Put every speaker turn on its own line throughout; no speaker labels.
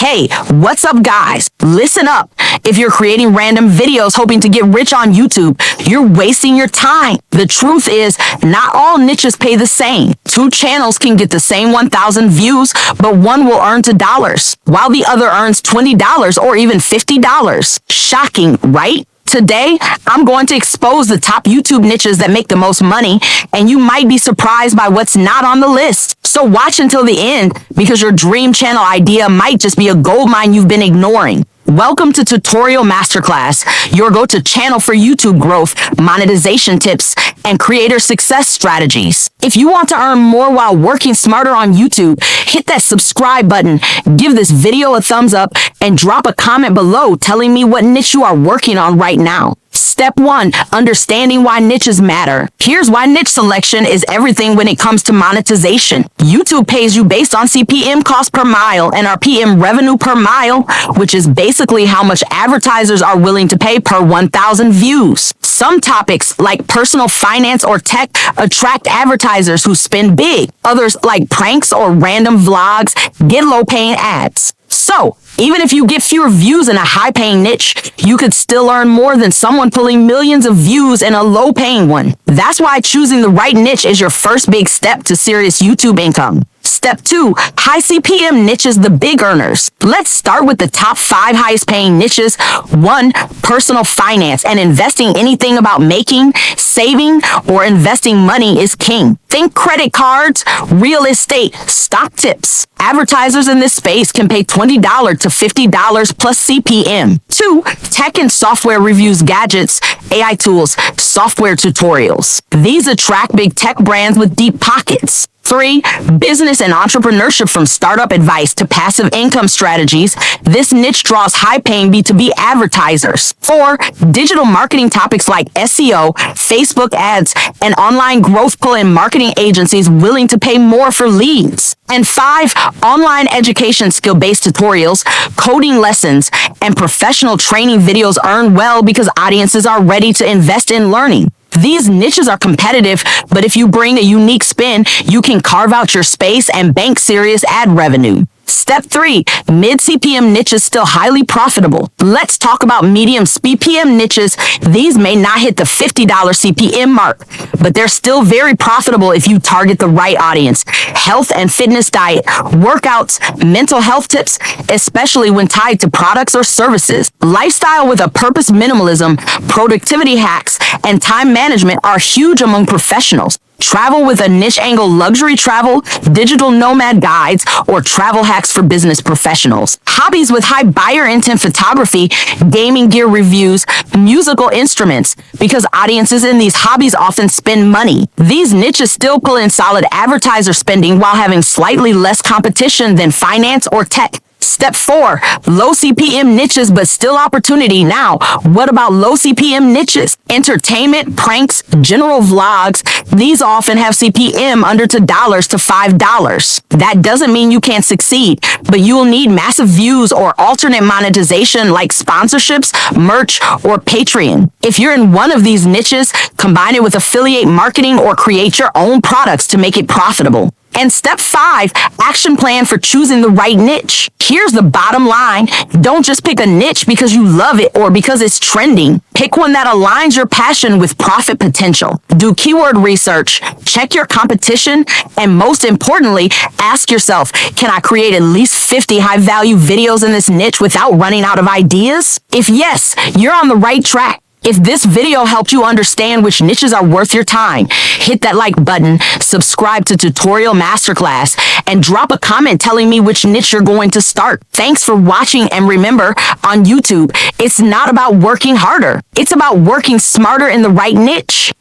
Hey, what's up guys? Listen up. If you're creating random videos hoping to get rich on YouTube, you're wasting your time. The truth is, not all niches pay the same. Two channels can get the same 1,000 views, but one will earn $2, while the other earns $20 or even $50. Shocking, right? Today, I'm going to expose the top YouTube niches that make the most money, and you might be surprised by what's not on the list. So watch until the end, because your dream channel idea might just be a goldmine you've been ignoring. Welcome to Tutorial Masterclass, your go-to channel for YouTube growth, monetization tips, and creator success strategies. If you want to earn more while working smarter on YouTube, hit that subscribe button, give this video a thumbs up, and drop a comment below telling me what niche you are working on right now. Step 1. Understanding why niches matter. Here's why niche selection is everything when it comes to monetization. YouTube pays you based on CPM cost per mile and RPM revenue per mile, which is basically how much advertisers are willing to pay per 1,000 views. Some topics, like personal finance or tech, attract advertisers who spend big. Others, like pranks or random vlogs, get low-paying ads. So, even if you get fewer views in a high-paying niche, you could still earn more than someone pulling millions of views in a low-paying one. That's why choosing the right niche is your first big step to serious YouTube income. Step 2. High CPM niches, the big earners. Let's start with the top 5 highest paying niches. 1. Personal finance and investing. Anything about making, saving, or investing money is king. Think credit cards, real estate, stock tips. Advertisers in this space can pay $20 to $50 plus CPM. 2. Tech and software reviews, gadgets, AI tools, software tutorials. These attract big tech brands with deep pockets. 3. Business and entrepreneurship, from startup advice to passive income strategies. This niche draws high-paying B2B advertisers. 4. Digital marketing topics like SEO, Facebook ads, and online growth pull-in marketing agencies willing to pay more for leads. And 5. Online education, skill-based tutorials, coding lessons, and professional training videos earn well because audiences are ready to invest in learning. These niches are competitive, but if you bring a unique spin, you can carve out your space and bank serious ad revenue. Step 3. Mid-CPM niches, still highly profitable. Let's talk about medium CPM niches. These may not hit the $50 CPM mark, but they're still very profitable if you target the right audience. Health and fitness, diet, workouts, mental health tips, especially when tied to products or services. Lifestyle with a purpose, minimalism, productivity hacks, and time management are huge among professionals. Travel with a niche angle, luxury travel, digital nomad guides, or travel hacks for business professionals. Hobbies with high buyer intent, photography, gaming gear reviews, musical instruments, because audiences in these hobbies often spend money. These niches still pull in solid advertiser spending while having slightly less competition than finance or tech. Step 4. Low CPM niches, but still opportunity. Now, what about low CPM niches? Entertainment, pranks, general vlogs. These often have CPM under $2 to $5. That doesn't mean you can't succeed, but you will need massive views or alternate monetization like sponsorships, merch, or Patreon. If you're in one of these niches, combine it with affiliate marketing or create your own products to make it profitable. And step 5, action plan for choosing the right niche. Here's the bottom line. Don't just pick a niche because you love it or because it's trending. Pick one that aligns your passion with profit potential. Do keyword research, check your competition, and most importantly, ask yourself, can I create at least 50 high-value videos in this niche without running out of ideas? If yes, you're on the right track. If this video helped you understand which niches are worth your time, hit that like button, subscribe to Tutorial Masterclass, and drop a comment telling me which niche you're going to start. Thanks for watching, and remember, on YouTube, it's not about working harder. It's about working smarter in the right niche.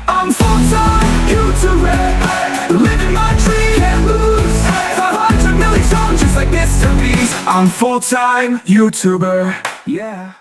I'm full-time YouTuber, living my dream, can't lose. 500 million songs just like Mr. Beast. I'm full-time YouTuber, yeah.